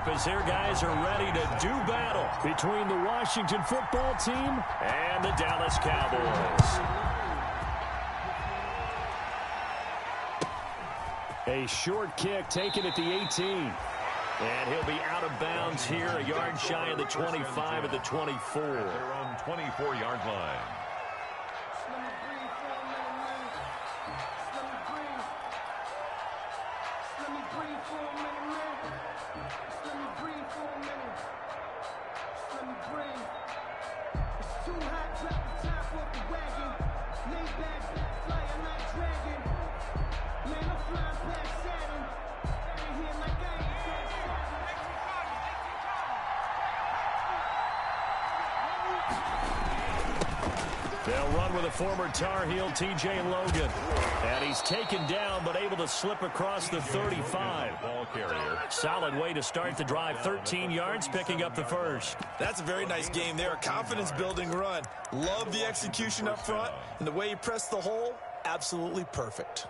up as their guys are ready to do battle between the Washington football team and the Dallas Cowboys. A short kick taken at the 18. And he'll be out of bounds here, a yard shy of the 25 at the 24. Their own 24-yard line. They'll run with a former Tar Heel, T.J. Logan. And he's taken down, but able to slip across the 35. Ball carrier. Solid way to start the drive. 13 yards, picking up the first. That's a very nice game there. A confidence-building run. Love the execution up front. And the way he pressed the hole, absolutely perfect.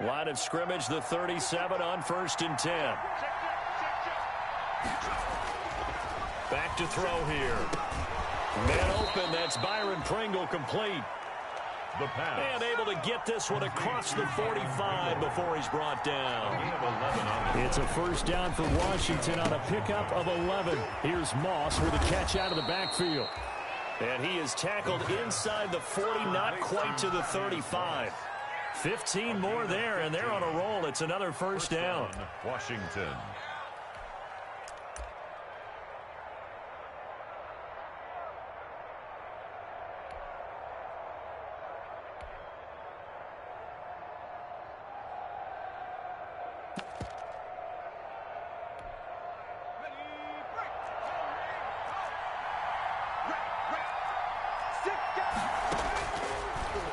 Line of scrimmage, the 37 on 1st and 10. Back to throw here. Man open, that's Byron Pringle complete. The pass. And able to get this one across the 45 before he's brought down. It's a first down for Washington on a pickup of 11. Here's Moss with a catch out of the backfield. And he is tackled inside the 40, not quite to the 35. 15 more there, and they're on a roll. It's another first down. Washington.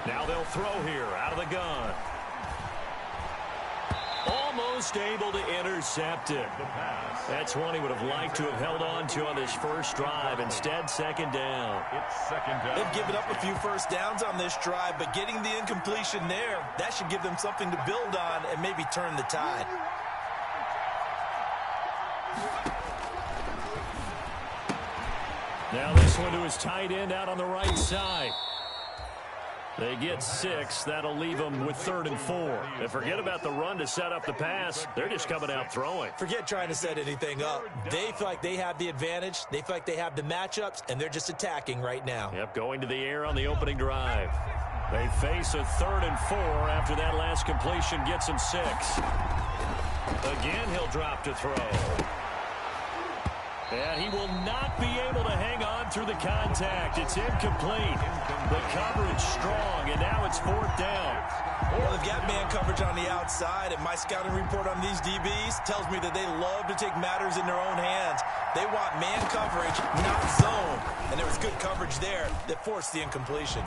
Now they'll throw here out of the gun. Almost able to intercept it. That's one he would have liked to have held on to on this first drive. Instead, second down. It's second down. They've given up a few first downs on this drive, but getting the incompletion there, that should give them something to build on and maybe turn the tide. Now this one to his tight end out on the right side. They get 6. That'll leave them with 3rd and 4. And forget about the run to set up the pass. They're just coming out throwing. Forget trying to set anything up. They feel like they have the advantage. They feel like they have the matchups, and they're just attacking right now. Yep, going to the air on the opening drive. They face a 3rd and 4 after that last completion gets him 6. Again, he'll drop to throw. And he will not be able to hang on through the contact. It's incomplete. The coverage strong, and now it's 4th down. Well, they've got man coverage on the outside, and my scouting report on these DBs tells me that they love to take matters in their own hands. They want man coverage, not zone. And there was good coverage there that forced the incompletion.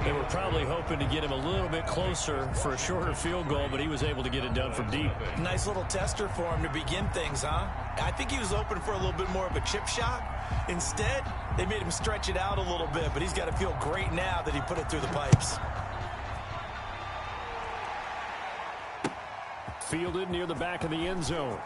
They were probably hoping to get him a little bit closer for a shorter field goal, but he was able to get it done from deep. Nice little tester for him to begin things, huh? I think he was open for a little bit more of a chip shot. Instead, they made him stretch it out a little bit, but he's got to feel great now that he put it through the pipes. Fielded near the back of the end zone.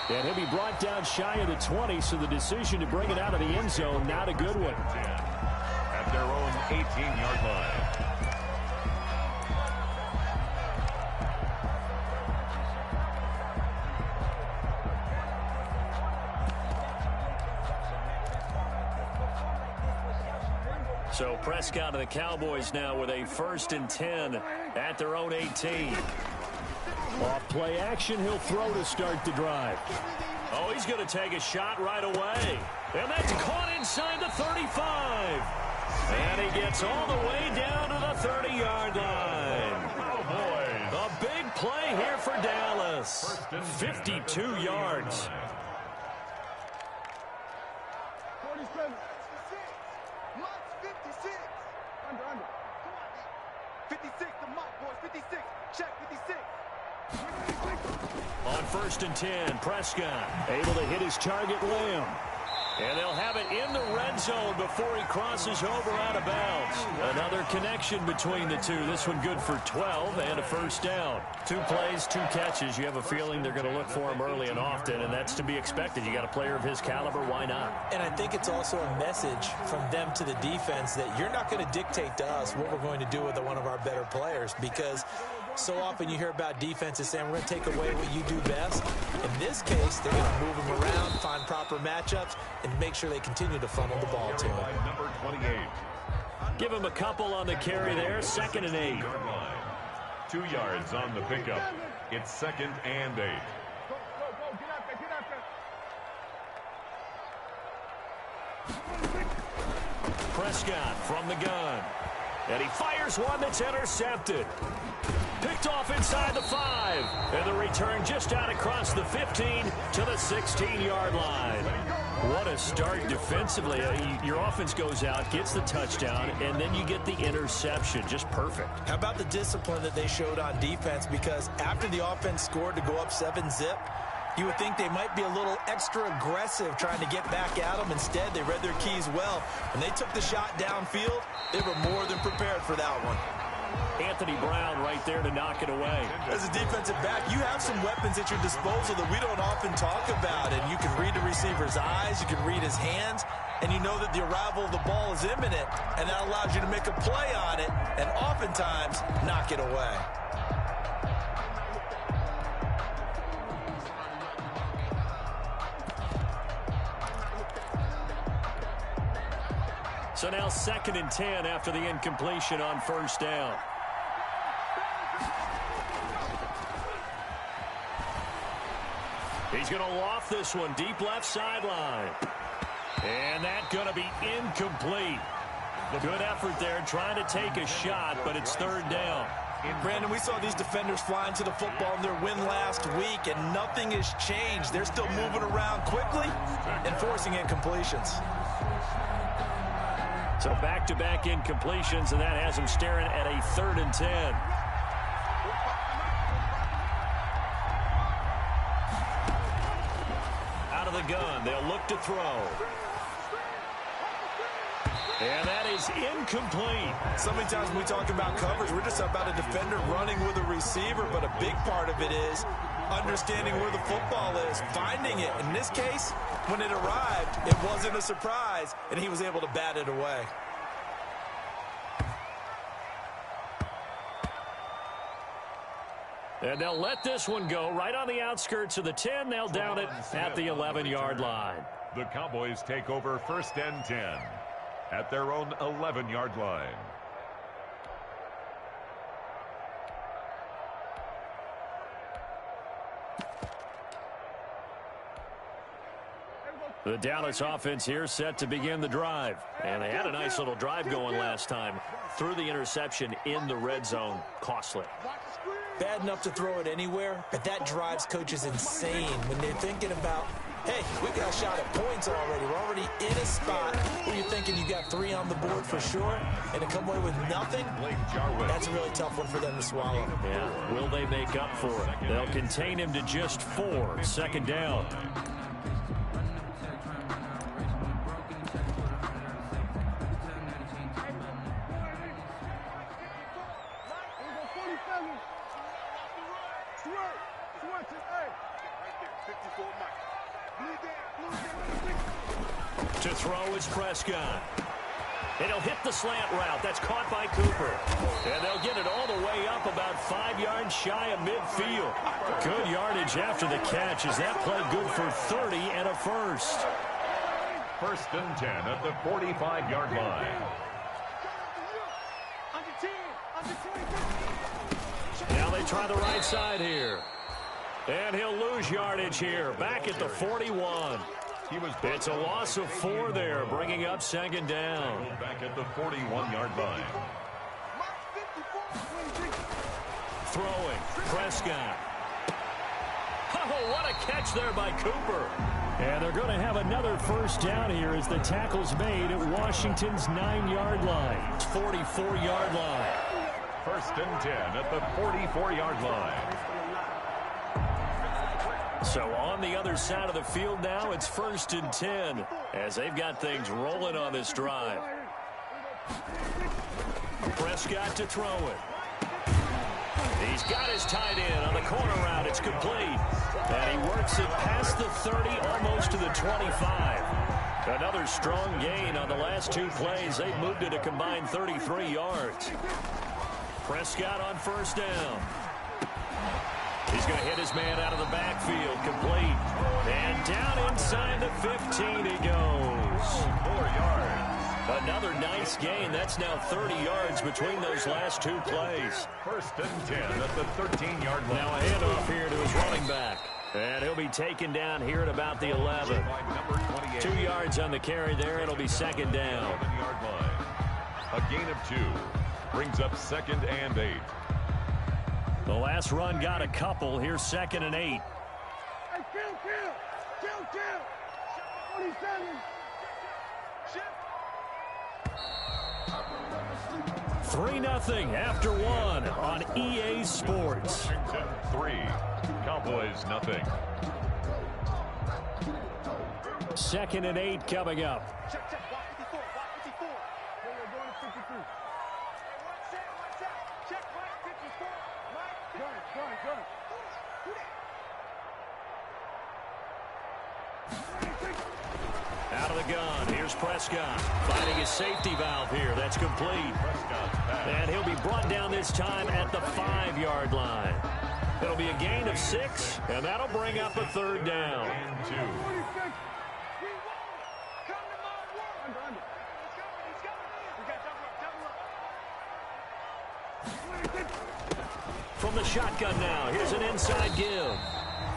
And he'll be brought down shy of the 20, so the decision to bring it out of the end zone, not a good one. At their own 18-yard line. So Prescott and the Cowboys now with a 1st and 10 at their own 18. Off play action, he'll throw to start the drive. Oh, he's going to take a shot right away. And that's caught inside the 35. And he gets all the way down to the 30-yard line. Cowboys. A big play here for Dallas. 52 yards. On 1st and 10, Prescott able to hit his target, Lamb. And they'll have it in the red zone before he crosses over out of bounds. Another connection between the two. This one good for 12 and a first down. 2 plays, 2 catches. You have a feeling they're going to look for him early and often, and that's to be expected. You got a player of his caliber, why not? And I think it's also a message from them to the defense that you're not going to dictate to us what we're going to do with one of our better players, because so often you hear about defenses saying we're going to take away what you do best. In this case, they're going to move him around, find proper matchups, and make sure they continue to funnel the ball to him. Number 28. Give him a couple on the carry there, 2nd and 8. 2 yards on the pickup. It's 2nd and 8. Prescott from the gun. And he fires one that's intercepted. Picked off inside the 5. And the return just out across the 15 to the 16-yard line. What a start defensively. Your offense goes out, gets the touchdown, and then you get the interception. Just perfect. How about the discipline that they showed on defense? Because after the offense scored to go up 7-zip, you would think they might be a little extra aggressive trying to get back at them. Instead, they read their keys well. When they took the shot downfield, they were more than prepared for that one. Anthony Brown right there to knock it away. As a defensive back, you have some weapons at your disposal that we don't often talk about. And you can read the receiver's eyes, you can read his hands, and you know that the arrival of the ball is imminent. And that allows you to make a play on it and oftentimes knock it away. So now 2nd and 10 after the incompletion on first down. He's going to loft this one deep left sideline. And that's going to be incomplete. Good effort there trying to take a shot, but it's 3rd down. Brandon, we saw these defenders flying to the football in their win last week, and nothing has changed. They're still moving around quickly and forcing incompletions. So back-to-back incompletions, and that has them staring at a 3rd and 10. Out of the gun, they'll look to throw. And that is incomplete. So many times when we talk about coverage, we're just about a defender running with a receiver, but a big part of it is understanding where the football is, finding it. In this case, when it arrived, it wasn't a surprise, and he was able to bat it away. And they'll let this one go right on the outskirts of the 10. They'll down it at the 11-yard line. The Cowboys take over 1st and 10 at their own 11-yard line. The Dallas offense here set to begin the drive. And they had a nice little drive going last time. Threw the interception in the red zone. Costly. Bad enough to throw it anywhere, but that drives coaches insane when they're thinking about, hey, we've got a shot at points already. We're already in a spot where you're thinking you got 3 on the board for sure, and to come away with nothing, that's a really tough one for them to swallow. Yeah, will they make up for it? They'll contain him to just 4. 2nd down. To throw is Prescott. And he'll hit the slant route. That's caught by Cooper. And they'll get it all the way up about 5 yards shy of midfield. Good yardage after the catch. Is that play good for 30 and a first? 1st and 10 at the 45-yard line. Now they try the right side here. And he'll lose yardage here. Back at the 41. It's a loss of 4 there, bringing up 2nd down. Back at the 41-yard line. Throwing, Prescott. Oh, what a catch there by Cooper. And they're going to have another first down here as the tackle's made at Washington's 9-yard line. 44-yard line. 1st and 10 at the 44-yard line. So on the other side of the field now, it's 1st and 10 as they've got things rolling on this drive. Prescott to throw it. He's got his tight end on the corner route. It's complete. And he works it past the 30, almost to the 25. Another strong gain on the last 2 plays. They've moved it a combined 33 yards. Prescott on 1st down. He's going to hit his man out of the backfield. Complete. And down inside the 15 he goes. 4 yards. Another nice gain. That's now 30 yards between those last 2 plays. 1st and 10 at the 13-yard line. Now a handoff here to his running back. And he'll be taken down here at about the 11. 2 yards on the carry there. It'll be 2nd down. 11-yard line. A gain of 2. Brings up 2nd and 8. The last run got a couple. Here's 2nd and 8. Hey, kill. 27. 3-0 after 1 on EA Sports. Washington 3. Cowboys nothing. 2nd and 8 coming up. Check. Block 54. We're going to 53. Watch out. Check right 54. Right. Gun. Out of the gun. Here's Prescott. Finding his safety valve here. That's complete. And he'll be brought down this time at the 5-yard line. It'll be a gain of 6, and that'll bring up a 3rd down. And 2. From the shotgun now, here's an inside give.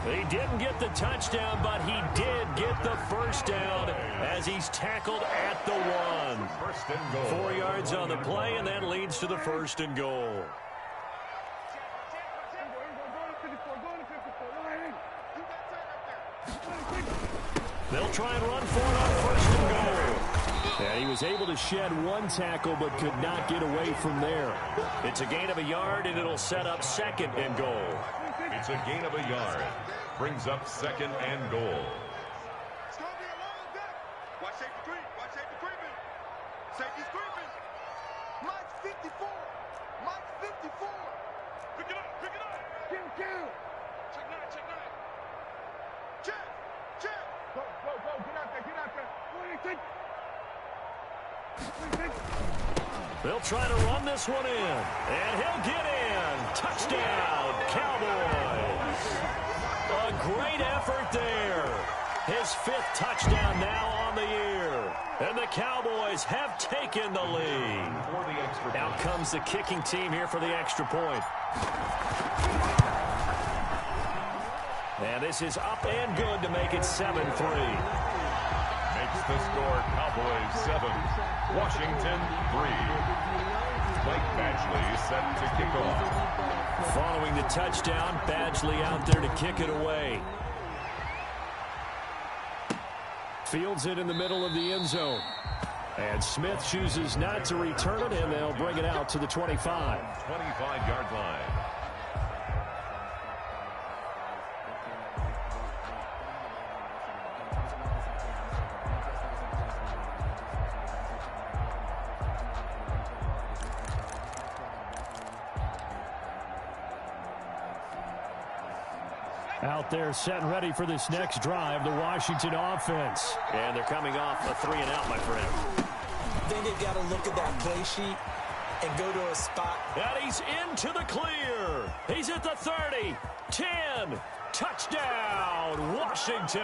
He didn't get the touchdown, but he did get the 1st down as he's tackled at the 1. 1st and goal. 4 yards on the play, and that leads to the 1st and goal. They'll try and run for it on 1st and goal. And he was able to shed 1 tackle, but could not get away from there. It's a gain of a yard, and it'll set up 2nd and goal. It's a gain of a yard. Brings up 2nd and goal. It's going to be a long day. Watch safety creeping. Safety's creeping. Mike's 54. Pick it up. Kill. Check 9. Check. Go. Get out there. They'll try to run this one in, and he'll get in. Touchdown, Cowboys. A great effort there. His 5th touchdown now on the year. And the Cowboys have taken the lead. Out comes the kicking team here for the extra point. And this is up and good to make it 7-3. Makes the score Cowboys 7. Washington 3. Mike Badgley set to kick off. Following the touchdown, Badgley out there to kick it away. Fields it in the middle of the end zone. And Smith chooses not to return it, and they'll bring it out to the 25. 25-yard line. Out there set and ready for this next drive, the Washington offense. And they're coming off a 3-and-out, my friend. Then they've got to look at that play sheet and go to a spot. And he's into the clear. He's at the 30, 10, touchdown, Washington.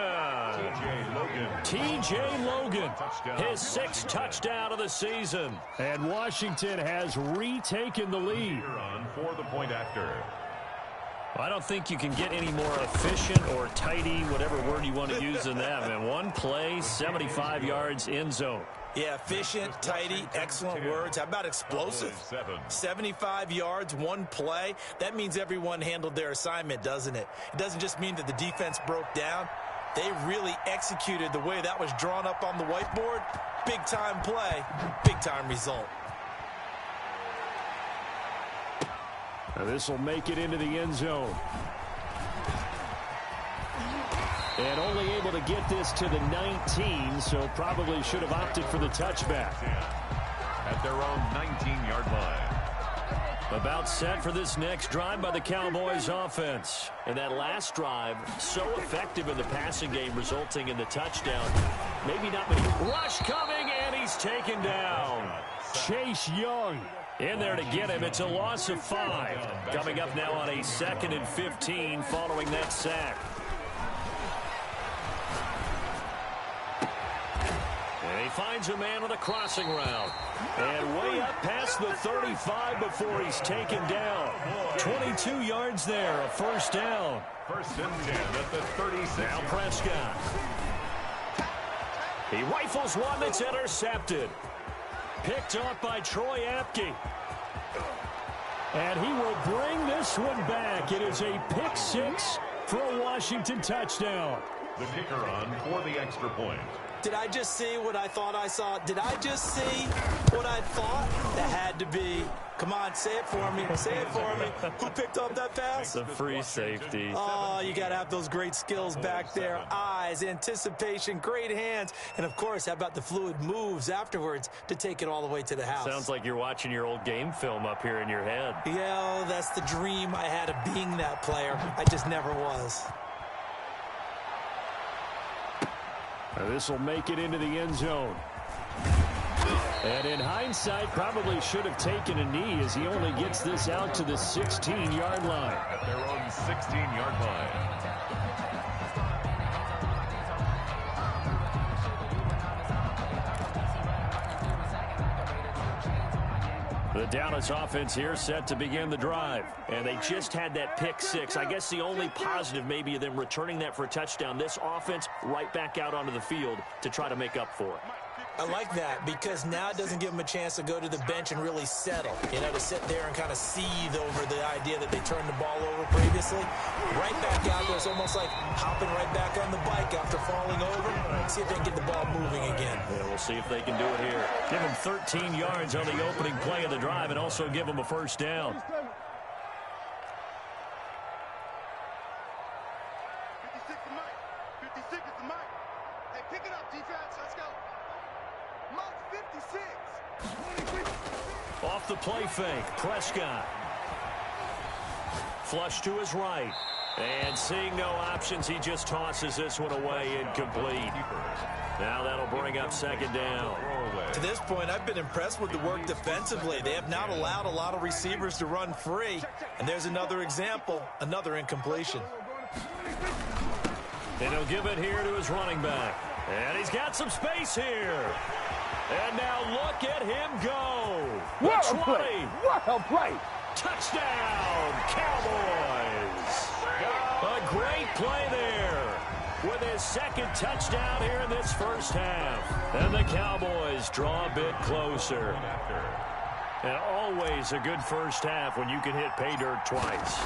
TJ Logan, his 6th touchdown of the season. And Washington has retaken the lead. For the point after. I don't think you can get any more efficient or tidy, whatever word you want to use in that. Man, 1 play, 75 yards, end zone. Yeah, efficient, tidy, excellent words. How about explosive? 75 yards, 1 play. That means everyone handled their assignment, doesn't it? It doesn't just mean that the defense broke down. They really executed the way that was drawn up on the whiteboard. Big-time play, big-time result. Now this will make it into the end zone. And only able to get this to the 19, so probably should have opted for the touchback. At their own 19-yard line. About set for this next drive by the Cowboys offense. And that last drive, so effective in the passing game, resulting in the touchdown. Maybe not many. Rush coming, and he's taken down. Chase Young in there to get him. It's a loss of 5. Coming up now on a 2nd and 15 following that sack. And he finds a man with a crossing route. And way up past the 35 before he's taken down. 22 yards there, a first down. 1st and 10 at the 36. Now Prescott. He rifles one that's intercepted. Picked off by Troy Apke. And he will bring this one back. It is a pick 6 for a Washington touchdown. The kicker on for the extra point. Did I just see what I thought I saw? Did I just see what I thought? That had to be. Come on, say it for me. Say it for me. Who picked up that pass? The free safety. Oh, you got to have those great skills back there. Eyes, anticipation, great hands. And, of course, how about the fluid moves afterwards to take it all the way to the house? Sounds like you're watching your old game film up here in your head. Yeah, that's the dream I had of being that player. I just never was. This will make it into the end zone. And in hindsight, probably should have taken a knee as he only gets this out to the 16-yard line. At their own 16-yard line. The Dallas offense here set to begin the drive. And they just had that pick 6. I guess the only positive maybe of them returning that for a touchdown. This offense right back out onto the field to try to make up for it. I like that because now it doesn't give them a chance to go to the bench and really settle. You know, to sit there and kind of seethe over the idea that they turned the ball over previously. Right back out there. It's almost like hopping right back on the bike after falling over. See if they can get the ball moving again. Yeah, we'll see if they can do it here. Give them 13 yards on the opening play of the drive and also give them a first down. 56 is Mike. 56 is the Mike. Hey, pick it up, defense. Let's go. Mike 56. Off the play fake, Prescott. Flush to his right. And seeing no options, he just tosses this one away, incomplete. Now that'll bring up 2nd down. To this point, I've been impressed with the work defensively. They have not allowed a lot of receivers to run free. And there's another example, another incompletion. And he'll give it here to his running back. And he's got some space here. And now look at him go. What a play! What a play! Touchdown, Cowboys. A great play there with his 2nd touchdown here in this first half. And the Cowboys draw a bit closer. And always a good first half when you can hit pay dirt twice.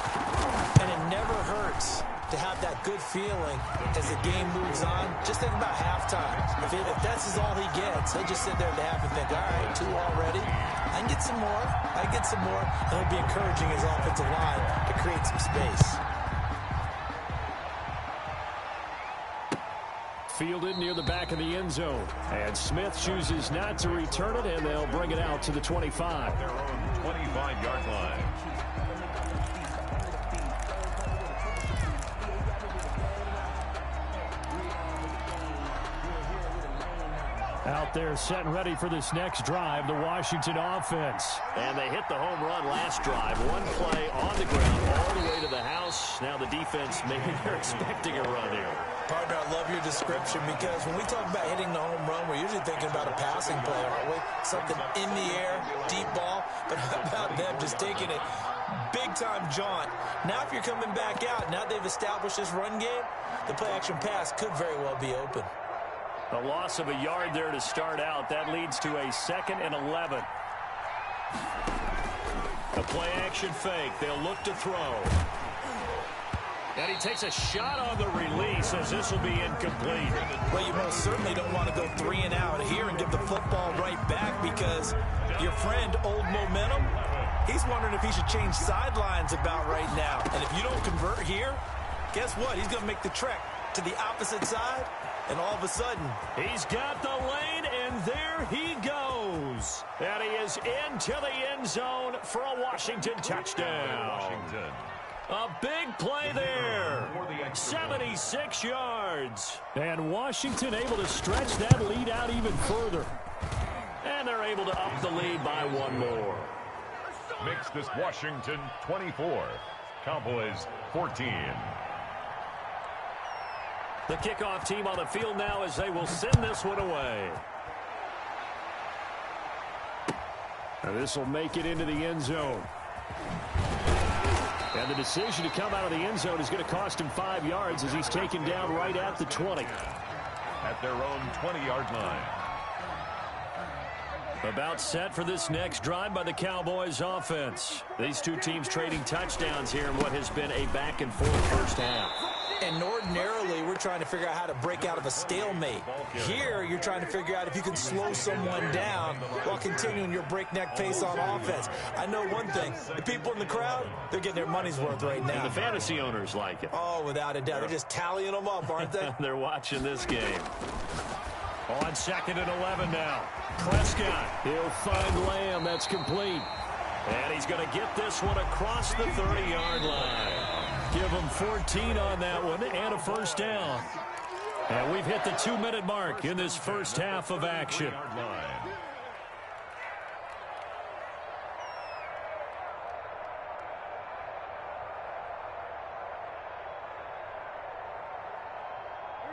And it never hurts to have that good feeling as the game moves on. Just think about halftime. If that's all he gets, he'll just sit there at the half and think, all right, 2 already. I can get some more. I can get some more. And he'll be encouraging his offensive line to create some space. Fielded near the back of the end zone. And Smith chooses not to return it, and they'll bring it out to the 25. Their own 25-yard line. Out there set and ready for this next drive, the Washington offense. And they hit the home run last drive. One play on the ground all the way to the house. Now the defense, maybe they're expecting a run here. Partner, I love your description because when we talk about hitting the home run, we're usually thinking about a passing play, aren't we? Something in the air, deep ball. But how about them just taking it big-time jaunt? Now if you're coming back out, now they've established this run game, the play-action pass could very well be open. A loss of a yard there to start out. That leads to a 2nd and 11. A play-action fake. They'll look to throw. And he takes a shot on the release as this will be incomplete. Well, you most certainly don't want to go 3 and out here and give the football right back because your friend, Old Momentum, he's wondering if he should change sidelines about right now. And if you don't convert here, guess what? He's going to make the trek to the opposite side, and all of a sudden, he's got the lane, and there he goes. And he is into the end zone for a Washington touchdown. Washington. A big play there. 76 yards. And Washington able to stretch that lead out even further. And they're able to up the lead by one more. Makes this Washington 24. Cowboys 14. The kickoff team on the field now as they will send this one away. And this will make it into the end zone. And the decision to come out of the end zone is going to cost him 5 yards as he's taken down right at the 20. At their own 20-yard line. About set for this next drive by the Cowboys offense. These two teams trading touchdowns here in what has been a back-and-forth first half. And ordinarily, we're trying to figure out how to break out of a stalemate. Here, you're trying to figure out if you can slow someone down while continuing your breakneck pace on offense. I know one thing. The people in the crowd, they're getting their money's worth right now. And the fantasy owners like it. Oh, without a doubt. They're just tallying them up, aren't they? They're watching this game. On 2nd and 11 now. Prescott. He'll find Lamb. That's complete. And he's going to get this one across the 30-yard line. Give him 14 on that one and a first down. And we've hit the 2-minute mark in this first half of action.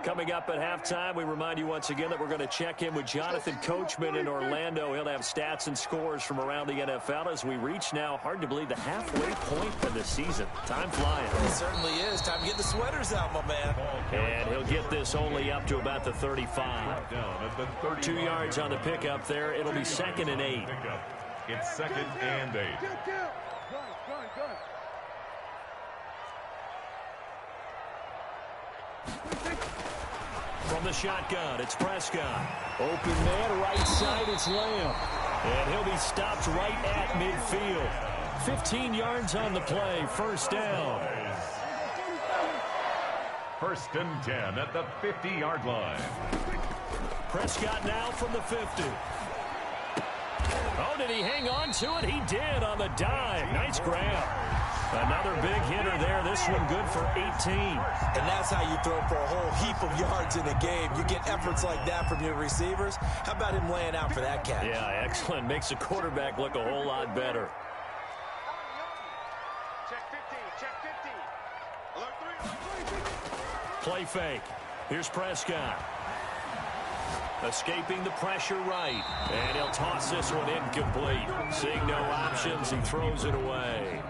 Coming up at halftime, we remind you once again that we're going to check in with Jonathan Coachman in Orlando. He'll have stats and scores from around the NFL as we reach now, hard to believe, the halfway point of the season. Time flying. It certainly is. Time to get the sweaters out, my man. And he'll get this only up to about the 35. 2 yards on the pickup there. It'll be 2nd and 8. It's 2nd and 8. From the shotgun, it's Prescott. Open man, right side, it's Lamb. And he'll be stopped right at midfield. 15 yards on the play, first down. 1st and 10 at the 50-yard line. Prescott now from the 50. Oh, did he hang on to it? He did on the dive. Nice grab. Another big hitter there. This one good for 18. And that's how you throw for a whole heap of yards in a game. You get efforts like that from your receivers. How about him laying out for that catch? Yeah, excellent. Makes the quarterback look a whole lot better. Check 15, check 15. Alert 3. Play fake. Here's Prescott. Escaping the pressure right. And he'll toss this one incomplete. Seeing no options, he throws it away.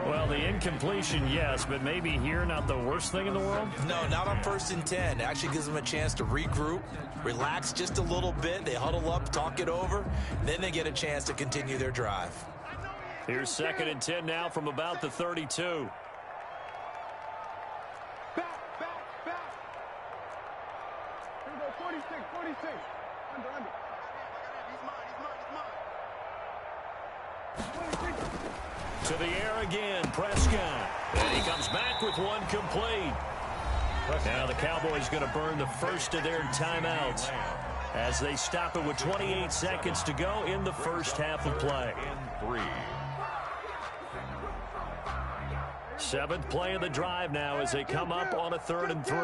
Well, the incompletion, yes, but maybe here not the worst thing in the world? No, not on 1st and 10. It actually gives them a chance to regroup, relax just a little bit. They huddle up, talk it over, then they get a chance to continue their drive. Here's 2nd and 10 now from about the 32. Back. Here we go, 46. Under. He's mine. 26. To the air again, Prescott. And he comes back with one complete. Now the Cowboys going to burn the first of their timeouts as they stop it with 28 seconds to go in the first half of play. 7th play of the drive now as they come up on a 3rd and 3.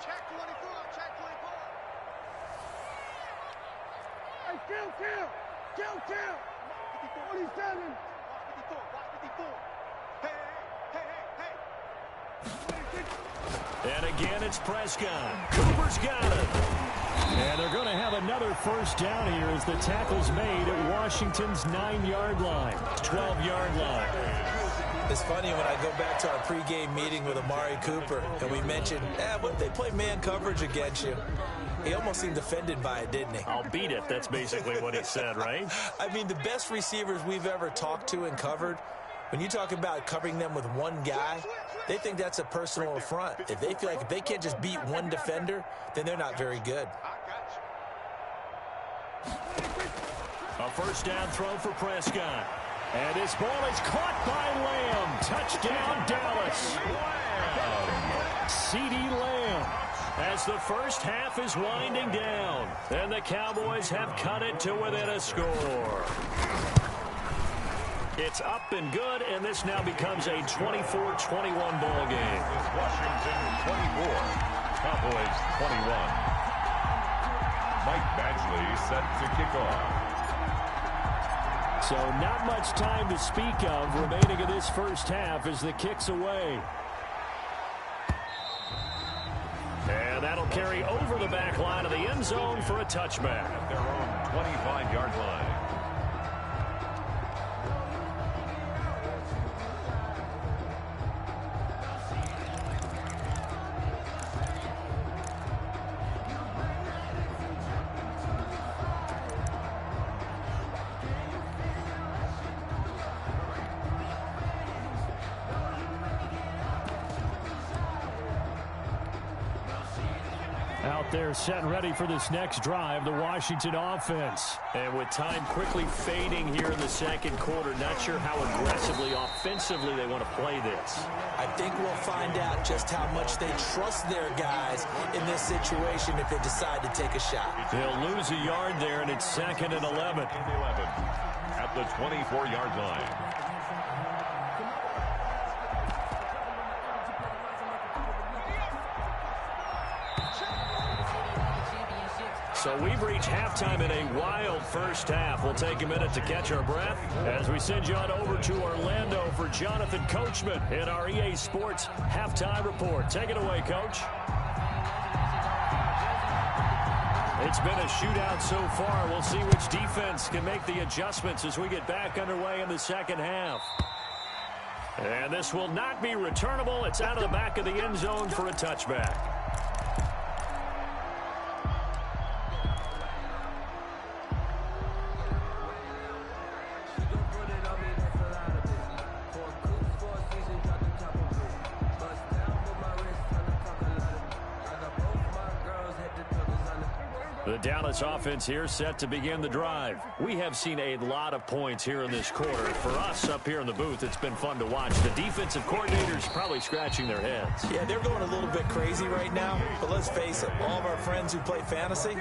Check 24, check 24. Hey, kill. 47. 54. Hey. And again, it's Prescott. Cooper's got it. And they're going to have another first down here as the tackle's made at Washington's 9-yard line, 12-yard line. It's funny when I go back to our pregame meeting with Amari Cooper, and we mentioned, when they play man coverage against you, he almost seemed offended by it, didn't he? I'll beat it. That's basically what he said, right? I mean, the best receivers we've ever talked to and covered, when you talk about covering them with one guy, they think that's a personal affront. If they feel like if they can't just beat one defender, then they're not very good. A first down throw for Prescott. And this ball is caught by Lamb. Touchdown, Dallas. CeeDee Lamb. As the first half is winding down, and the Cowboys have cut it to within a score. It's up and good, and this now becomes a 24-21 ball game. Washington 24, Cowboys 21. Mike Badgley set to kick off. So not much time to speak of remaining in this first half as the kick's away. And that'll carry over the back line of the end zone for a touchback. At their own 25-yard line. Out there set and ready for this next drive, the Washington offense. And with time quickly fading here in the second quarter, not sure how aggressively, offensively they want to play this. I think we'll find out just how much they trust their guys in this situation if they decide to take a shot. They'll lose a yard there, and it's 2nd and 11. At the 24-yard line. So we've reached halftime in a wild first half. We'll take a minute to catch our breath as we send you on over to Orlando for Jonathan Coachman in our EA Sports Halftime Report. Take it away, Coach. It's been a shootout so far. We'll see which defense can make the adjustments as we get back underway in the second half. And this will not be returnable. It's out of the back of the end zone for a touchback. The Dallas offense here set to begin the drive. We have seen a lot of points here in this quarter. For us up here in the booth, it's been fun to watch. The defensive coordinators probably scratching their heads. Yeah, they're going a little bit crazy right now, but let's face it, all of our friends who play fantasy,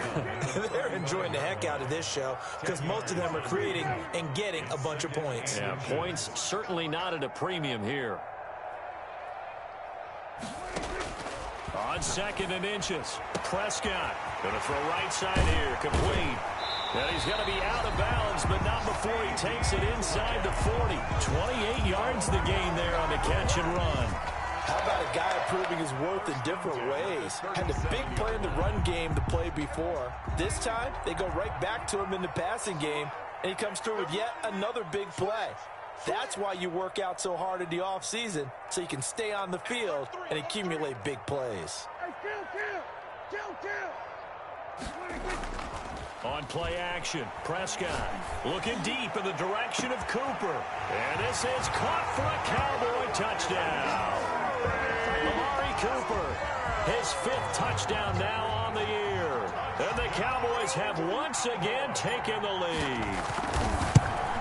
they're enjoying the heck out of this show because most of them are creating and getting a bunch of points. Yeah, points certainly not at a premium here. On 2nd and inches, Prescott going to throw right side here, complete. And he's going to be out of bounds, but not before he takes it inside the 40. 28 yards the gain there on the catch and run. How about a guy proving his worth in different ways? Had a big play in the run game to play before. This time, they go right back to him in the passing game, and he comes through with yet another big play. That's why you work out so hard in the offseason, so you can stay on the field and accumulate big plays. On play action, Prescott looking deep in the direction of Cooper. And this is caught for a Cowboy touchdown. Amari Cooper, his 5th touchdown now on the year. And the Cowboys have once again taken the lead.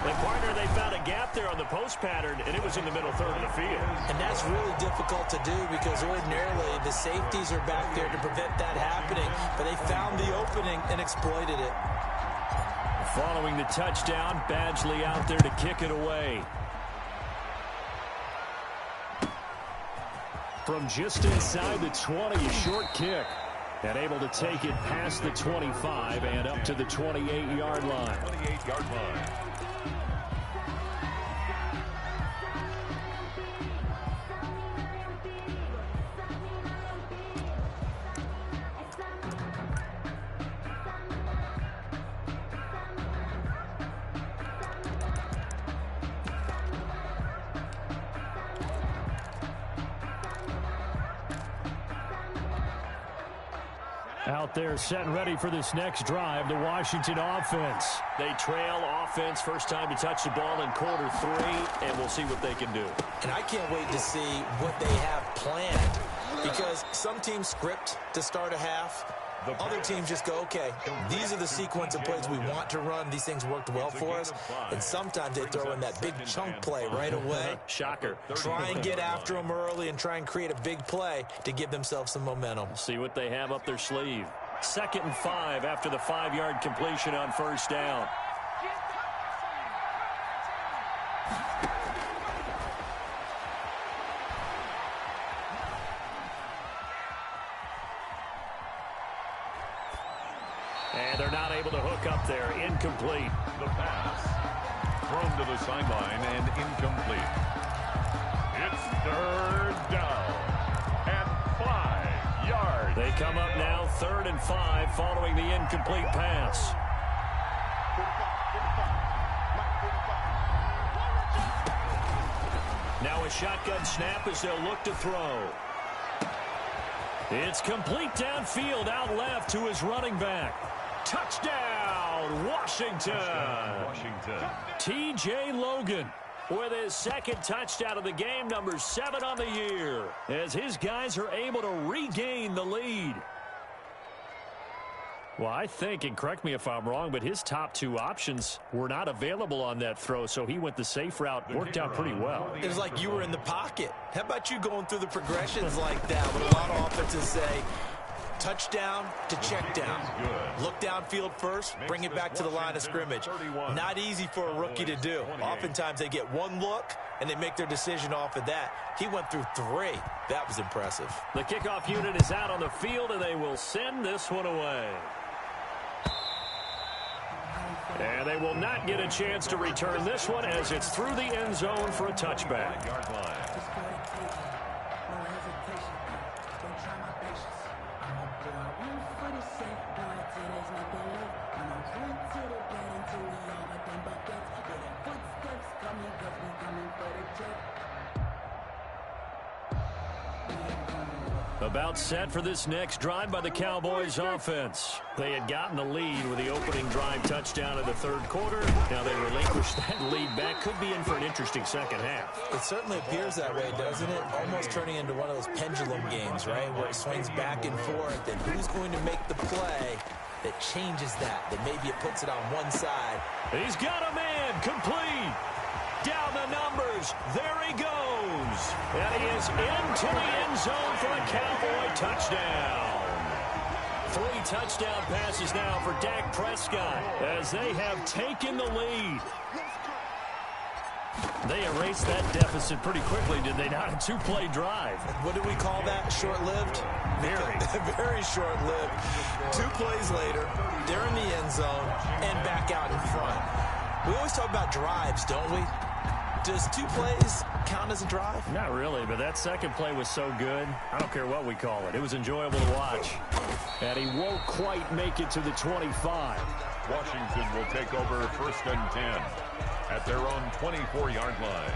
And partner, they found a gap there on the post pattern, and it was in the middle third of the field. And that's really difficult to do because ordinarily the safeties are back there to prevent that happening. But they found the opening and exploited it. Following the touchdown, Badgley out there to kick it away. From just inside the 20, a short kick. And able to take it past the 25 and up to the 28-yard line. 28-yard line. Out there set and ready for this next drive, the Washington offense. They trail offense, first time to touch the ball in quarter 3, and we'll see what they can do. And I can't wait to see what they have planned because some teams script to start a half, Other teams just go, okay, these are the sequence of plays we want to run. These things worked well for us. And sometimes they throw in that big chunk play right away. Shocker. Try and get after them early and try and create a big play to give themselves some momentum. See what they have up their sleeve. 2nd and 5 after the 5-yard completion on 1st down. And they're not able to hook up there. Incomplete. The pass. Thrown to the sideline and incomplete. It's 3rd down and 5 yards. They come up now 3rd and 5 following the incomplete pass. Now a shotgun snap as they'll look to throw. It's complete downfield, out left to his running back. Touchdown, Washington. T.J. Logan with his 2nd touchdown of the game, number 7 on the year, as his guys are able to regain the lead. Well, I think, and correct me if I'm wrong, but his top 2 options were not available on that throw, so he went the safe route. Worked out pretty well. It was like you were in the pocket. How about you going through the progressions like that? What a lot of offenses say, touchdown to check down. Look downfield first, bring it back to the line of scrimmage. Not easy for a rookie to do. Oftentimes they get one look, and they make their decision off of that. He went through 3. That was impressive. The kickoff unit is out on the field, and they will send this one away. And they will not get a chance to return this one as it's through the end zone for a touchback. About set for this next drive by the Cowboys offense. They had gotten the lead with the opening drive touchdown in the 3rd quarter. Now they relinquish that lead back. Could be in for an interesting 2nd half. It certainly appears that way, doesn't it? Almost turning into one of those pendulum games, right? Where it swings back and forth. And who's going to make the play that changes that? That maybe it puts it on one side. He's got a man complete. Down the numbers. There he goes. And he is into the end zone for a Cowboy touchdown. 3 touchdown passes now for Dak Prescott as they have taken the lead. They erased that deficit pretty quickly, did they not? A 2-play drive. What do we call that? Short-lived? Very short-lived. 2 plays later, they're in the end zone and back out in front. We always talk about drives, don't we? Does 2 plays count as a drive? Not really, but that 2nd play was so good. I don't care what we call it. It was enjoyable to watch. And he won't quite make it to the 25. Washington will take over 1st and 10 at their own 24-yard line.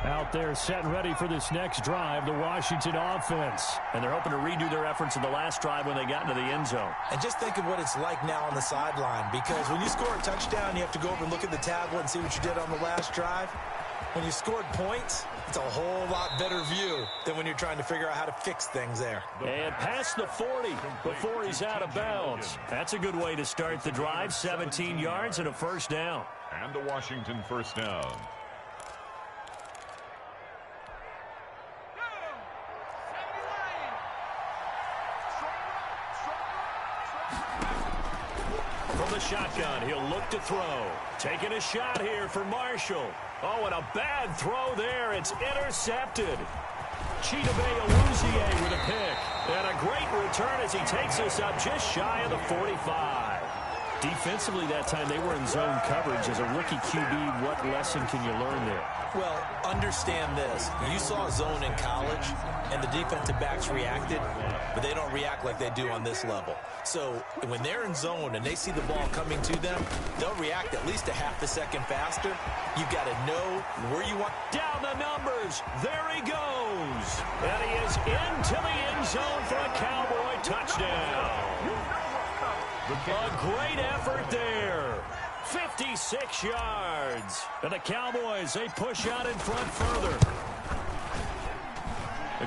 Out there set and ready for this next drive, the Washington offense. And they're hoping to redo their efforts in the last drive when they got into the end zone. And just think of what it's like now on the sideline, because when you score a touchdown, you have to go over and look at the tablet and see what you did on the last drive. When you scored points, it's a whole lot better view than when you're trying to figure out how to fix things there. And past the 40 before he's out of bounds. That's a good way to start the drive. 17 yards and a 1st down. And a Washington 1st down. From the shotgun, he'll look to throw. Taking a shot here for Marshall. Oh, and a bad throw there. It's intercepted. Chidobe Awuzie with a pick. And a great return as he takes us up just shy of the 45. Defensively that time, they were in zone coverage. As a rookie QB, what lesson can you learn there? Well, understand this. You saw zone in college, and the defensive backs reacted, but they don't react like they do on this level. So when they're in zone and they see the ball coming to them, they'll react at least a half a second faster. You've got to know where you want. Down the numbers. There he goes. And he is into the end zone for a Cowboy touchdown. A great effort there. 56 yards. And the Cowboys, they push out in front further.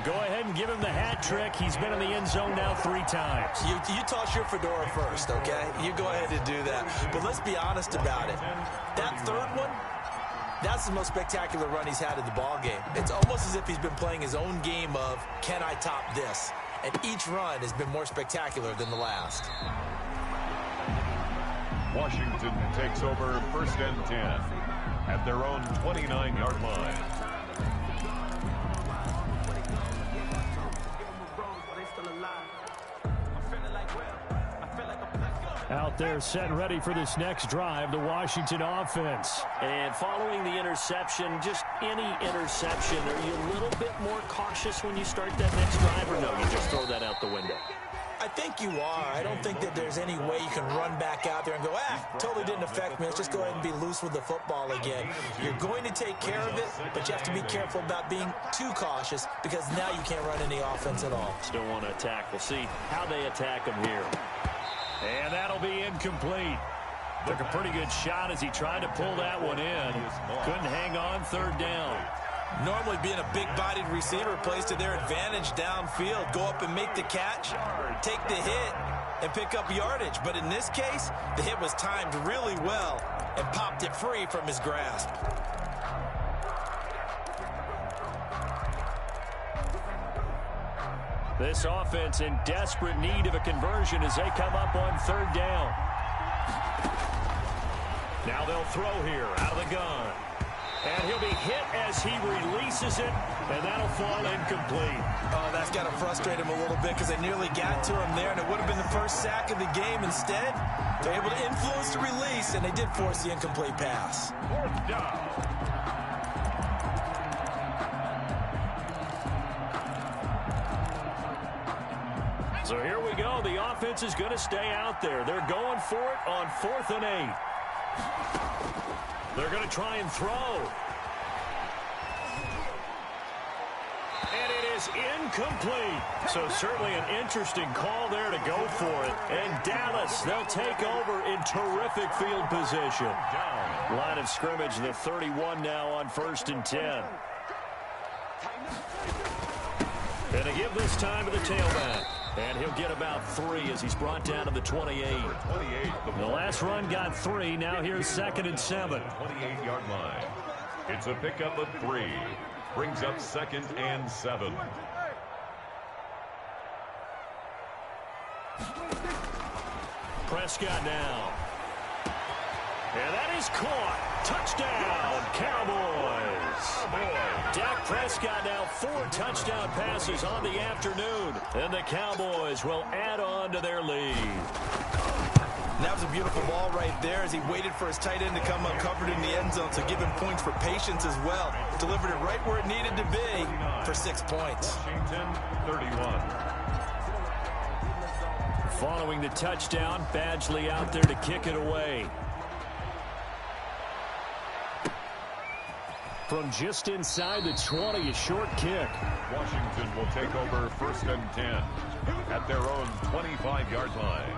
Go ahead and give him the hat trick. He's been in the end zone now 3 times. You toss your fedora first, okay? You go ahead and do that. But let's be honest about it. That third one, that's the most spectacular run he's had in the ball game. It's almost as if he's been playing his own game of, can I top this? And each run has been more spectacular than the last. Washington takes over 1st and 10 at their own 29-yard line. Out there set and ready for this next drive, the Washington offense. And following the interception, just any interception, are you a little bit more cautious when you start that next drive, or no, you just throw that out the window? I think you are. I don't think that there's any way you can run back out there and go, totally didn't affect me. Let's just go ahead and be loose with the football again. You're going to take care of it, but you have to be careful about being too cautious because now you can't run any offense at all. Still want to attack. We'll see how they attack him here. And that'll be incomplete. Took a pretty good shot as he tried to pull that one in. Couldn't hang on 3rd down. Normally being a big-bodied receiver plays to their advantage downfield. Go up and make the catch, take the hit, and pick up yardage. But in this case, the hit was timed really well and popped it free from his grasp. This offense in desperate need of a conversion as they come up on 3rd down. Now they'll throw here out of the gun. And he'll be hit as he releases it, and that'll fall incomplete. Oh, that's got to frustrate him a little bit because they nearly got to him there, and it would have been the first sack of the game. Instead, they're able to influence the release, and they did force the incomplete pass. 4th down. So here we go. The offense is going to stay out there. They're going for it on 4th and 8. They're going to try and throw. And it is incomplete. So certainly an interesting call there to go for it. And Dallas, they'll take over in terrific field position. Line of scrimmage, the 31 now on 1st and 10. And they give this time to the tailback. And he'll get about 3 as he's brought down to the 28. The last run got 3. Now here's 2nd and 7. 28-yard line. It's a pickup of 3. Brings up 2nd and 7. Prescott now. And that is caught. Touchdown, Cowboys. Dak Prescott now 4 touchdown passes on the afternoon. And the Cowboys will add on to their lead. That was a beautiful ball right there as he waited for his tight end to come uncovered in the end zone, so give him points for patience as well. Delivered it right where it needed to be for 6 points. Washington, 31. Following the touchdown, Badgley out there to kick it away. From just inside the 20, a short kick. Washington will take over 1st and 10 at their own 25-yard line.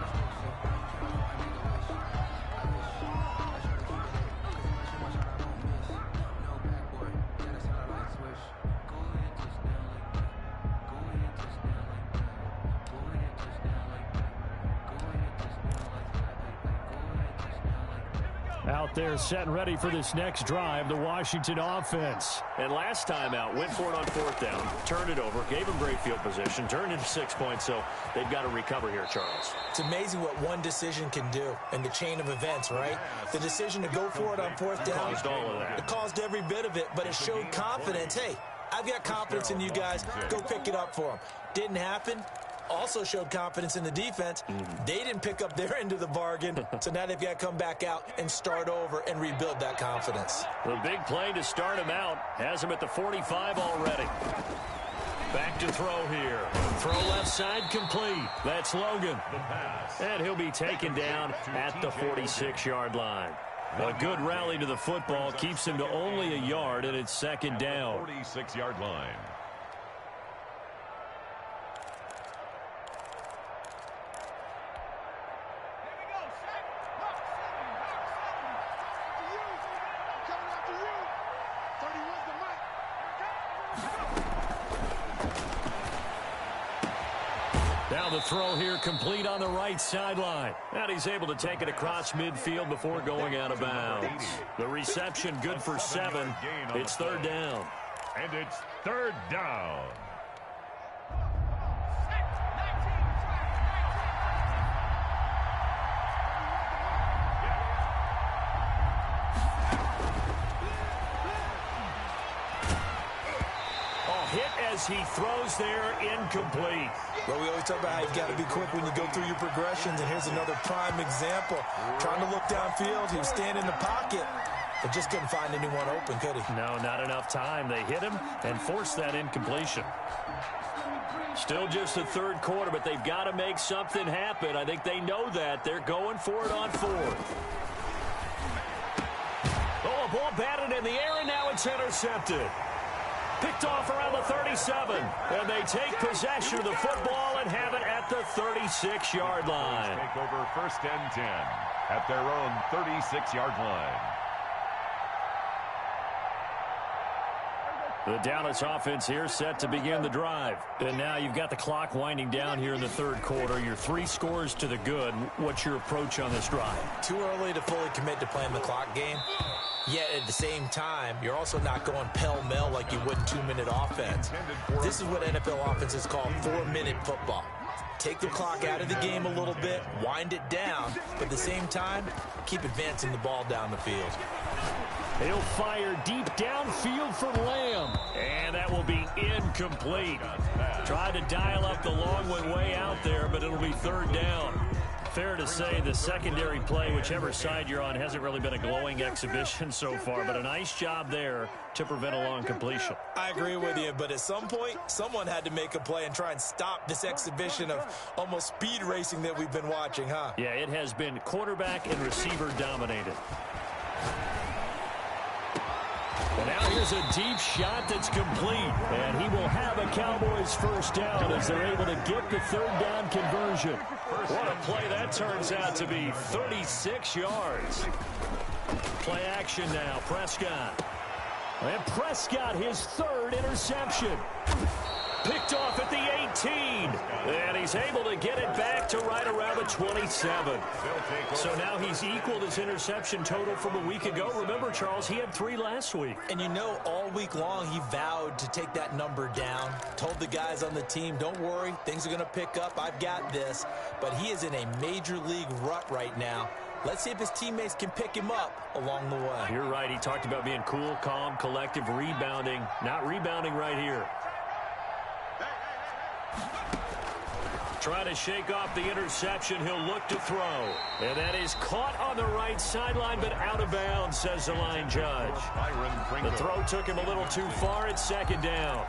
Out there set and ready for this next drive, the Washington offense. And last time out, went for it on 4th down, turned it over, gave them great field position, turned into 6 points, so they've got to recover here, Charles. It's amazing what one decision can do in the chain of events, right? The decision to go for it on 4th down. Caused all of that. It caused every bit of it, but it showed confidence. Hey, I've got confidence in you guys. Go pick it up for them. Didn't happen. also showed confidence in the defense. They didn't pick up their end of the bargain, so now they've got to come back out and start over and rebuild that confidence. The big play to start him out has him at the 45 already. Back to throw here. Throw left side complete. That's Logan. And he'll be taken down at the 46-yard line. A good rally to the football keeps him to only a yard, and it's second down. 46-yard line. Now the throw here complete on the right sideline. And he's able to take it across midfield before going out of bounds. The reception good for 7. It's third down. And it's third down. As he throws there, incomplete. Well, we always talk about how you've got to be quick when you go through your progressions, and here's another prime example. Trying to look downfield, he was standing in the pocket, but just couldn't find anyone open, could he? No, not enough time. They hit him and forced that incompletion. Still just the third quarter, but they've got to make something happen. I think they know that. They're going for it on fourth. Oh, a ball batted in the air, and now it's intercepted. Picked off around the 37, and they take possession of the football and have it at the 36-yard line. Take over first and 10 at their own 36-yard line. The Dallas offense here set to begin the drive. And now you've got the clock winding down here in the third quarter. You're 3 scores to the good. What's your approach on this drive? Too early to fully commit to playing the clock game. Yet at the same time, you're also not going pell-mell like you would in 2-minute offense. This is what NFL offenses call 4-minute football. Take the clock out of the game a little bit, wind it down, but at the same time, keep advancing the ball down the field. He'll fire deep downfield from Lamb, and that will be incomplete. Tried to dial up the long one way out there, but it'll be third down. Fair to say the secondary play, whichever side you're on, hasn't really been a glowing exhibition so far, but a nice job there to prevent a long completion. I agree with you, but at some point, someone had to make a play and try and stop this exhibition of almost speed racing that we've been watching, huh? Yeah, it has been quarterback and receiver dominated. And now here's a deep shot that's complete. And he will have a Cowboys first down as they're able to get the third down conversion. What a play that turns out to be. 36 yards. Play action now. Prescott. And Prescott, his third interception. Picked off at the 18. And he's able to get it back to right around the 27. So now he's equaled his interception total from a week ago. Remember, Charles, he had 3 last week. And you know, all week long he vowed to take that number down. Told the guys on the team, don't worry, things are going to pick up. I've got this. But he is in a major league rut right now. Let's see if his teammates can pick him up along the way. You're right. He talked about being cool, calm, collective, rebounding. Not rebounding right here. Trying to shake off the interception. He'll look to throw. And that is caught on the right sideline, but out of bounds, says the line judge. The throw took him a little too far. It's second down.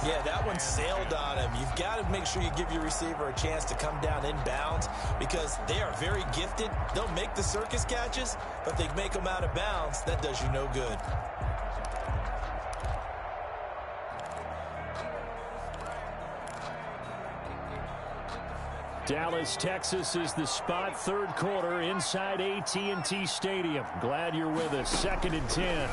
Yeah, that one sailed on him. You've got to make sure you give your receiver a chance to come down in bounds because they are very gifted. They'll make the circus catches, but if they make them out of bounds, that does you no good. Dallas, Texas is the spot. Third quarter inside AT&T Stadium. Glad you're with us. 2nd and 10.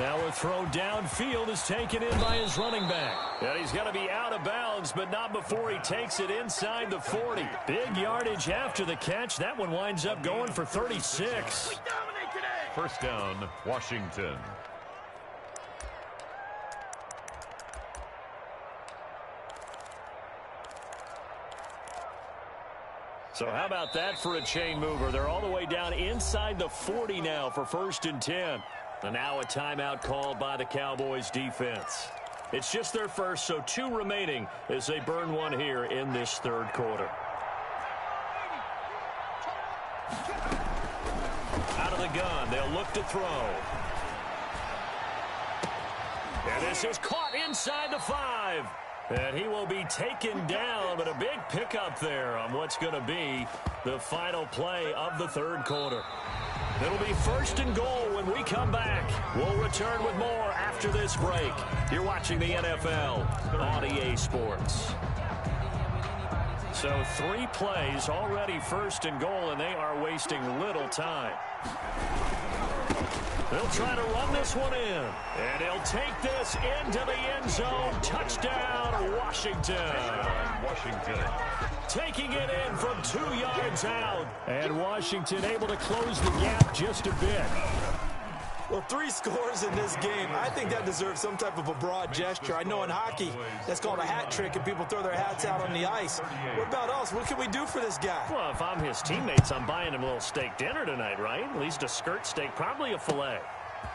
Now a throw downfield is taken in by his running back. And he's going to be out of bounds, but not before he takes it inside the 40. Big yardage after the catch. That one winds up going for 36. First down, Washington. So how about that for a chain mover? They're all the way down inside the 40 now for 1st and 10. And now a timeout called by the Cowboys defense. It's just their first, so 2 remaining as they burn one here in this third quarter. Out of the gun, they'll look to throw. And this is caught inside the 5. And he will be taken down, but a big pickup there on what's going to be the final play of the third quarter. It'll be 1st and goal when we come back. We'll return with more after this break. You're watching the NFL on EA Sports. So 3 plays already 1st and goal, and they are wasting little time. They'll try to run this one in. And he'll take this into the end zone. Touchdown, Washington. Taking it in from 2 yards out. And Washington able to close the gap just a bit. Well, 3 scores in this game. I think that deserves some type of a broad gesture. I know in hockey, that's called a hat trick, and people throw their hats out on the ice. What about us? What can we do for this guy? Well, if I'm his teammates, I'm buying him a little steak dinner tonight, right? At least a skirt steak, probably a filet.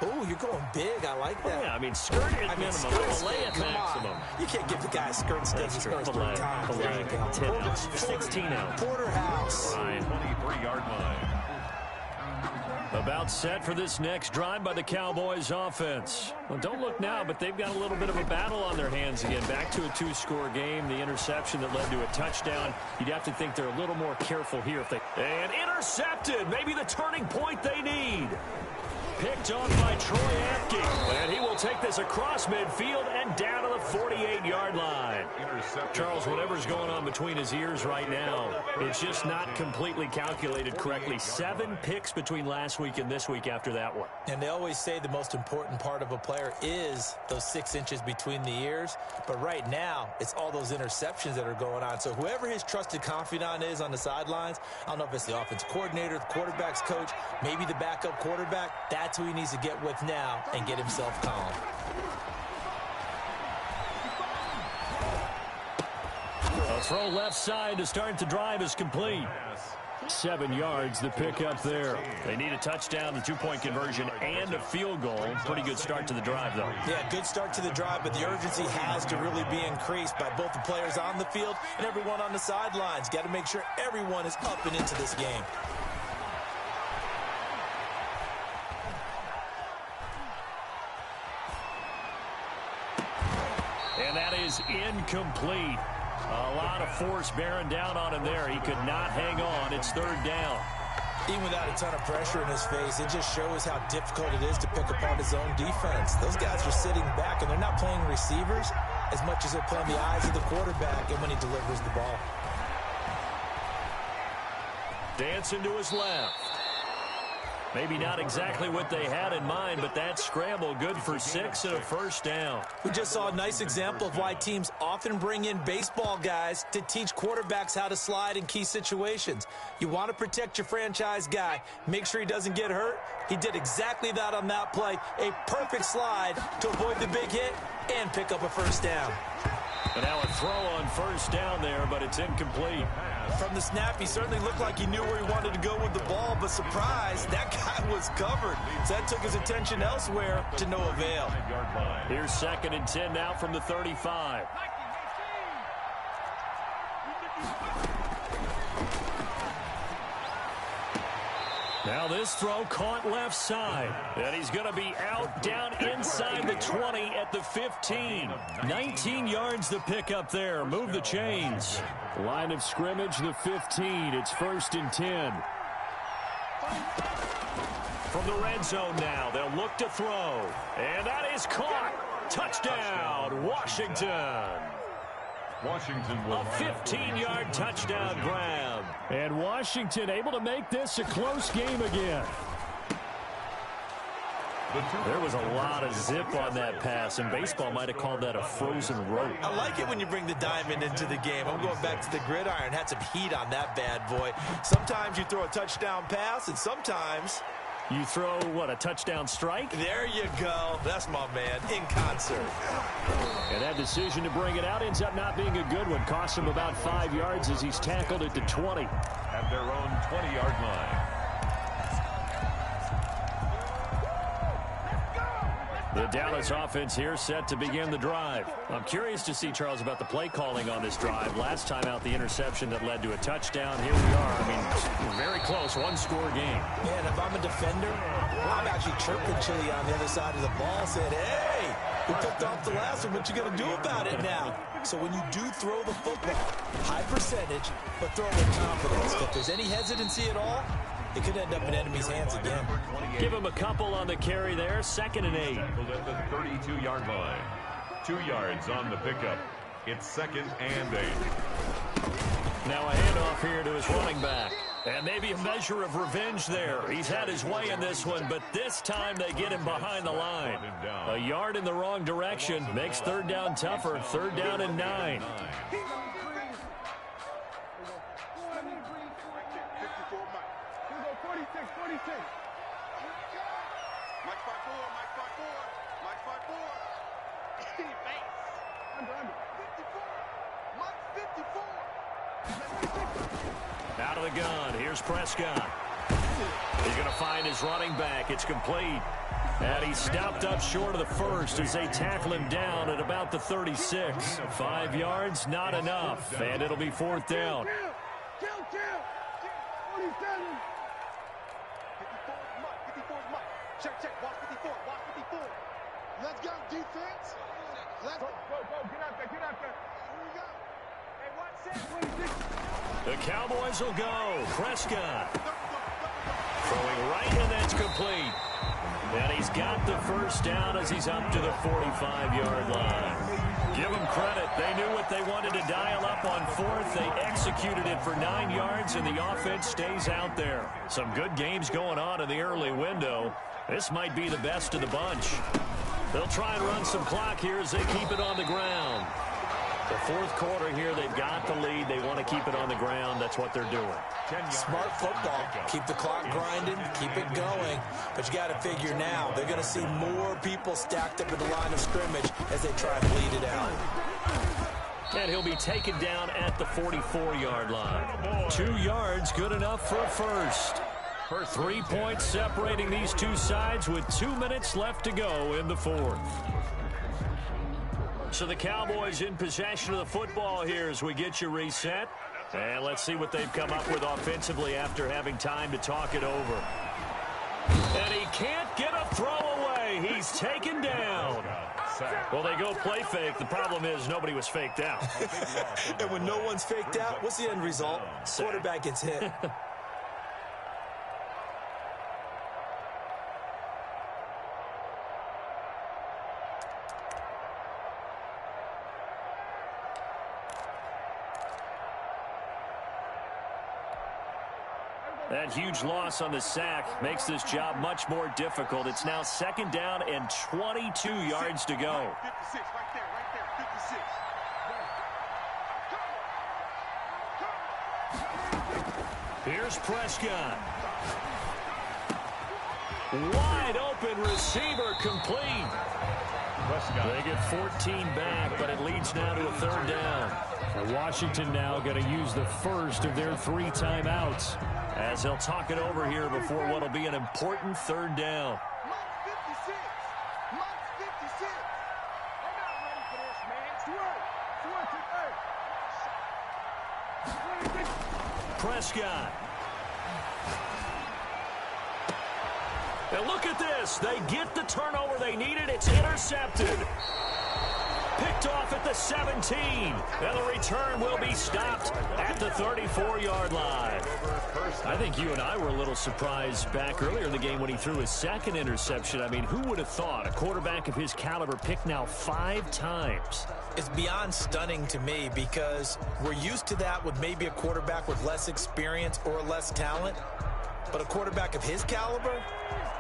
Oh, you're going big. I like that. Yeah, I mean, skirt at minimum, filet at maximum. You can't give the guy a skirt steak. He scores 3 times. Filet, 10 ounce, 16 ounce. Porterhouse. 23-yard line. About set for this next drive by the Cowboys offense. Well, don't look now, but they've got a little bit of a battle on their hands again. Back to a 2-score game. The interception that led to a touchdown. You'd have to think they're a little more careful here if they... And intercepted. Maybe the turning point they need. Picked off by Troy Apke. And he will take this across midfield and down to the 48-yard line. Charles, whatever's going on between his ears right now, it's just not completely calculated correctly. 7 picks between last week and this week after that one. And they always say the most important part of a player is those 6 inches between the ears. But right now, it's all those interceptions that are going on. So whoever his trusted confidant is on the sidelines, I don't know if it's the offense coordinator, the quarterback's coach, maybe the backup quarterback, that's who he needs to get with now and get himself calm. A throw left side to start the drive is complete. 7 yards, the pickup there. They need a touchdown, a 2-point conversion, and a field goal. Pretty good start to the drive, though. Yeah, good start to the drive, but the urgency has to really be increased by both the players on the field and everyone on the sidelines. Got to make sure everyone is up and into this game. And that is incomplete. A lot of force bearing down on him there. He could not hang on. It's 3rd down. Even without a ton of pressure in his face, it just shows how difficult it is to pick apart his own defense. Those guys are sitting back, and they're not playing receivers as much as they're playing the eyes of the quarterback and when he delivers the ball. Dancing to his left. Maybe not exactly what they had in mind, but that scramble good for 6 and a 1st down. We just saw a nice example of why teams often bring in baseball guys to teach quarterbacks how to slide in key situations. You want to protect your franchise guy. Make sure he doesn't get hurt. He did exactly that on that play. A perfect slide to avoid the big hit and pick up a 1st down. And now a throw on 1st down there, but it's incomplete. From the snap, he certainly looked like he knew where he wanted to go with the ball, but surprise, that guy was covered. So that took his attention elsewhere to no avail. Here's 2nd and 10 now from the 35. Now this throw caught left side. And he's going to be out down inside the 20 at the 15. 19 yards the pickup there. Move the chains. Line of scrimmage, the 15. It's 1st and 10. From the red zone now, they'll look to throw. And that is caught. Touchdown, Washington. A 15-yard touchdown grab. And Washington able to make this a close game again. There was a lot of zip on that pass, and baseball might have called that a frozen rope. I like it when you bring the diamond into the game. I'm going back to the gridiron. Had some heat on that bad boy. Sometimes you throw a touchdown pass, and sometimes you throw, what, a touchdown strike? There you go. That's my man, in concert. And that decision to bring it out ends up not being a good one. Cost him about 5 yards as he's tackled at the 20. At their own 20-yard line. The Dallas offense here set to begin the drive. I'm curious to see, Charles, about the play calling on this drive. Last time out, the interception that led to a touchdown. Here we are. I mean, very close, one-score game. Man, if I'm a defender, I'm actually chirping Chili on the other side of the ball, saying, hey, we picked off the last one. What you going to do about it now? So when you do throw the football, high percentage, but throw with confidence. If there's any hesitancy at all, it could end up in enemy's hands again. Give him a couple on the carry there. 2nd and 8. At the 32-yard line. 2 yards on the pickup. It's 2nd and 8. Now a handoff here to his running back. And maybe a measure of revenge there. He's had his way in this one, but this time they get him behind the line. A yard in the wrong direction makes 3rd down tougher. 3rd down and 9. Out of the gun. Here's Prescott. He's going to find his running back. It's complete. And he's stopped up short of the first as they tackle him down at about the 36. 5 yards, not enough. And it'll be 4th down. Check. Watch 54. Let's go, defense. Let's go. Get out there. Here we go. Hey, watch that. The Cowboys will go. Prescott throwing right, and that's complete. And he's got the 1st down as he's up to the 45-yard line. Give them credit. They knew what they wanted to dial up on 4th. They executed it for 9 yards, and the offense stays out there. Some good games going on in the early window. This might be the best of the bunch. They'll try and run some clock here as they keep it on the ground. The 4th quarter here, they've got the lead. They want to keep it on the ground. That's what they're doing. Smart football. Keep the clock grinding. Keep it going. But you got to figure now, they're going to see more people stacked up at the line of scrimmage as they try to bleed it out. And he'll be taken down at the 44-yard line. 2 yards, good enough for a first. 3 points separating these two sides with 2 minutes left to go in the 4th. So the Cowboys in possession of the football here as we get you reset. And let's see what they've come up with offensively after having time to talk it over. And he can't get a throw away. He's taken down. Well, they go play fake. The problem is nobody was faked out. And when no one's faked out, what's the end result? Quarterback gets hit. That huge loss on the sack makes this job much more difficult. It's now 2nd down and 22 yards to go. 56, right there, 56. Here's Prescott. Wide open receiver complete. They get 14 back, but it leads now to a 3rd down. And Washington now going to use the first of their 3 timeouts as they'll talk it over here before what will be an important 3rd down. Prescott. And look at this. They get the turnover they needed. It's intercepted. Picked off at the 17. And the return will be stopped at the 34-yard line. I think you and I were a little surprised back earlier in the game when he threw his 2nd interception. I mean, who would have thought a quarterback of his caliber picked now 5 times? It's beyond stunning to me because we're used to that with maybe a quarterback with less experience or less talent. But a quarterback of his caliber,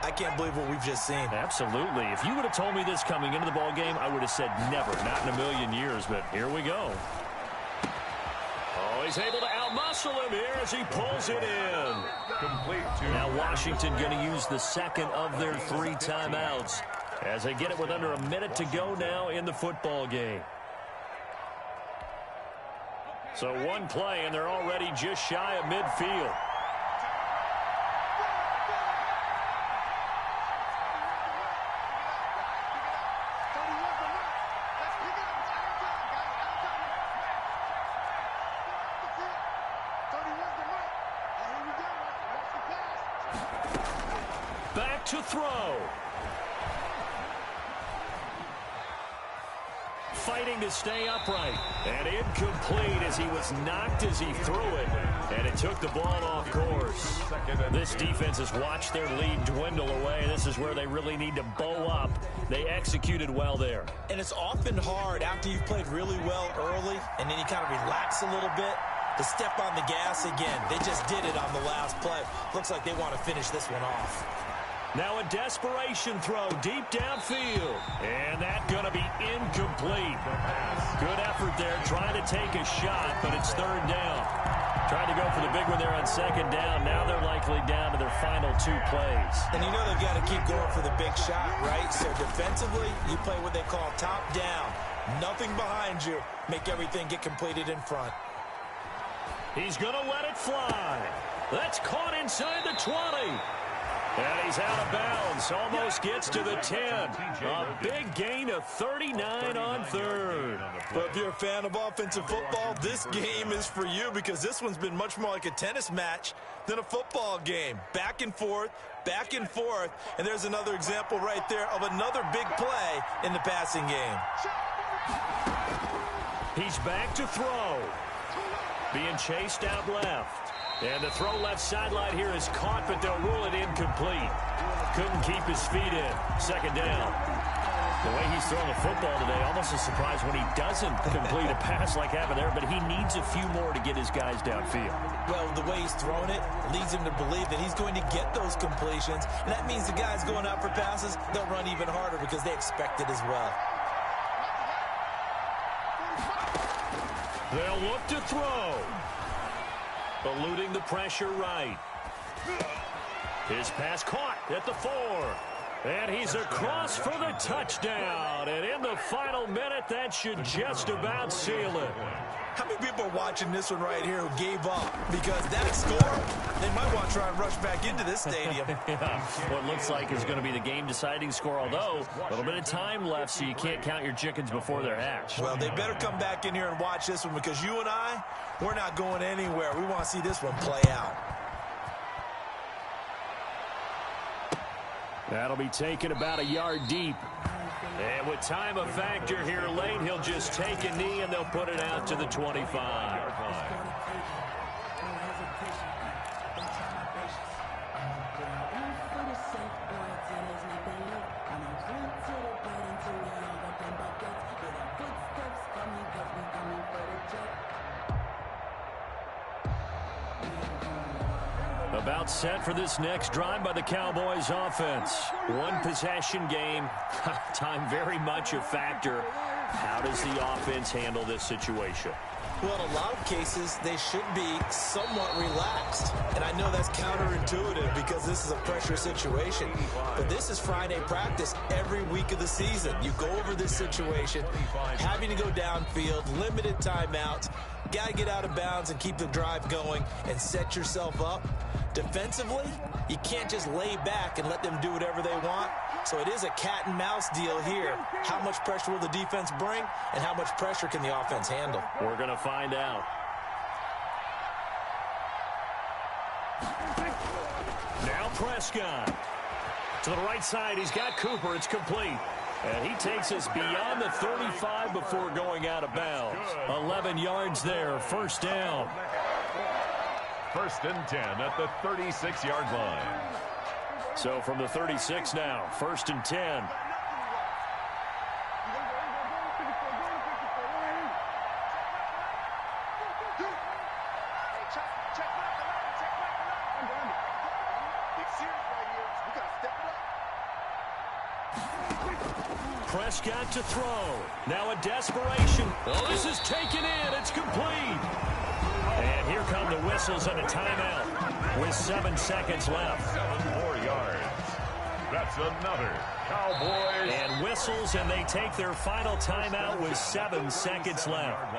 I can't believe what we've just seen. Absolutely. If you would have told me this coming into the ball game, I would have said never, not in a million years. But here we go. Oh, he's able to outmuscle him here as he pulls it in. Complete to Now Washington going to use the 2nd of their 3 timeouts as they get it with under a minute to go now in the football game. So 1 play, and they're already just shy of midfield. to throw. Fighting to stay upright. And incomplete as he was knocked as he threw it. And it took the ball off course. This defense has watched their lead dwindle away. This is where they really need to bow up. They executed well there. And it's often hard after you've played really well early and then you kind of relax a little bit to step on the gas again. They just did it on the last play. Looks like they want to finish this one off. Now a desperation throw deep downfield. And that's going to be incomplete. Good effort there trying to take a shot, but it's third down. Trying to go for the big one there on second down. Now they're likely down to their final 2 plays. And you know they've got to keep going for the big shot, right? So defensively, you play what they call top down. Nothing behind you. Make everything get completed in front. He's going to let it fly. That's caught inside the 20. And he's out of bounds. Almost gets to the 10. A big gain of 39 on third. But if you're a fan of offensive football, this game is for you because this one's been much more like a tennis match than a football game. Back and forth, back and forth. And there's another example right there of another big play in the passing game. He's back to throw. Being chased out left. And the throw left sideline here is caught, but they'll rule it incomplete. Couldn't keep his feet in. Second down. The way he's throwing the football today, almost a surprise when he doesn't complete a pass like happened there, but he needs a few more to get his guys downfield. Well, the way he's throwing it leads him to believe that he's going to get those completions, and that means the guys going out for passes, they'll run even harder because they expect it as well. They'll look to throw. Eluding the pressure right. His pass caught at the 4. And he's across for the touchdown. And in the final minute, that should just about seal it. How many people are watching this one right here who gave up? Because that score, they might want to try and rush back into this stadium. Yeah, what looks like is going to be the game-deciding score, although a little bit of time left, so you can't count your chickens before they're hatched. Well, they better come back in here and watch this one because you and I, we're not going anywhere. We want to see this one play out. That'll be taken about a yard deep. And with time a factor here late, he'll just take a knee and they'll put it out to the 25. About set for this next drive by the Cowboys offense. One possession game. Time very much a factor. How does the offense handle this situation? Well, in a lot of cases, they should be somewhat relaxed. And I know that's counterintuitive because this is a pressure situation. But this is Friday practice every week of the season. You go over this situation, having to go downfield, limited timeouts, got to get out of bounds and keep the drive going and set yourself up. Defensively, you can't just lay back and let them do whatever they want. So it is a cat and mouse deal here. How much pressure will the defense bring, and how much pressure can the offense handle? We're going to find out. Now Prescott. To the right side, he's got Cooper. It's complete. And he takes us beyond the 35 before going out of bounds. 11 yards there, first down. First and 10 at the 36-yard line. So from the 36 now, first and 10. Prescott to throw. Now a desperation. Oh, this is taken in. It's complete. And here come the whistles and a timeout with 7 seconds left. 7 more yards. That's another Cowboys. And whistles, and they take their final timeout with 7 seconds left.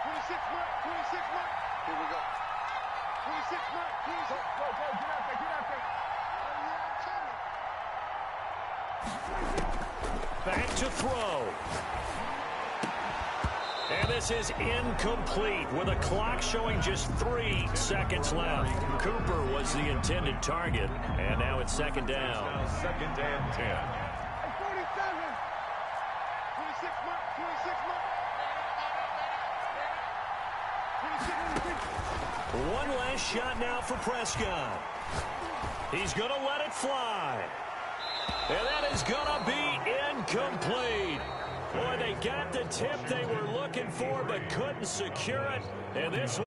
mark, 26 mark. Here we go. 26 mark, 26. Go, get out there, get out there. Back to throw. And this is incomplete with a clock showing just 3 seconds left. Cooper was the intended target, and now it's second down. Now second and 10. 47. 26 mark, 26 mark. 26. One last shot now for Prescott. He's going to let it fly. And that is going to be incomplete. Boy, they got the tip they were looking for but couldn't secure it. And this